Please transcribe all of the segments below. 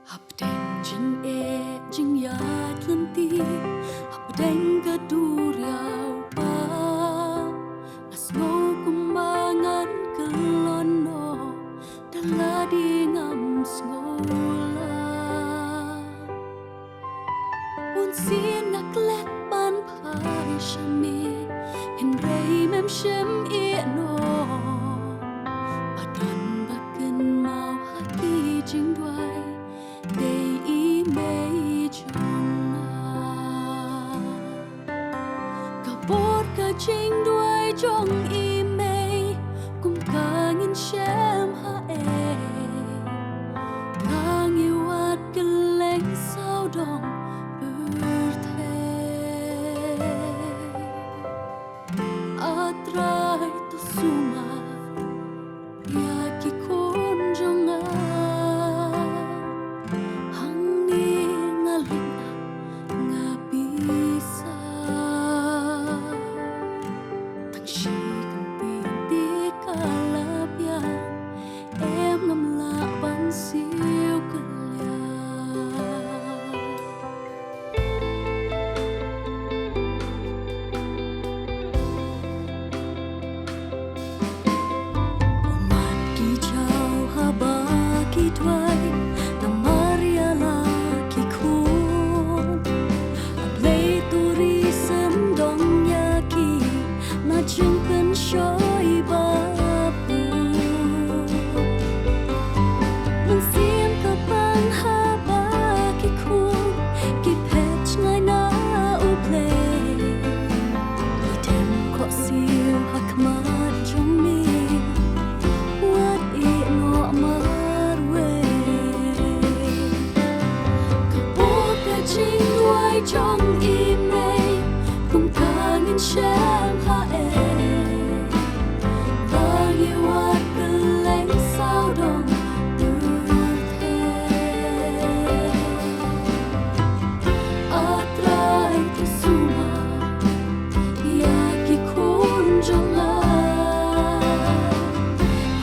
Hấp đèn chính chính yat lên ti hấp đèn cả đu riau pa as ngô kumangan kelono dala di ngam skola un sin nak lek ban pai shami hen rei mem shem i no badan baken mau haki jing duai day y mây trong cả bốt cả chính đuôi trong y mây cùng cả nghìn xem ha e ngang yêu át cái lệnh sao đông berthe atrai tu suma ya ki kon jonga trong y mây cùng cả nghìn xem ha e và yêu át cứ lánh sao đông berthe atrai tu suma ya ki kun jonga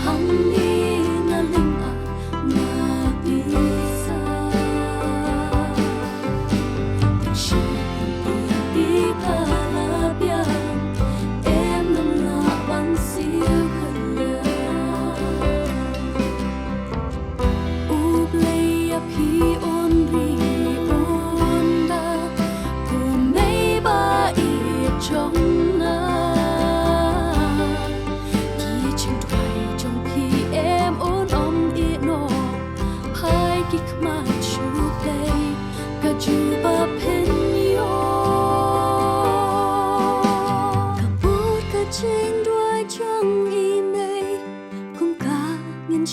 hang ni na ling a na bisa trên đuôi trong y mây cùng cả nghìn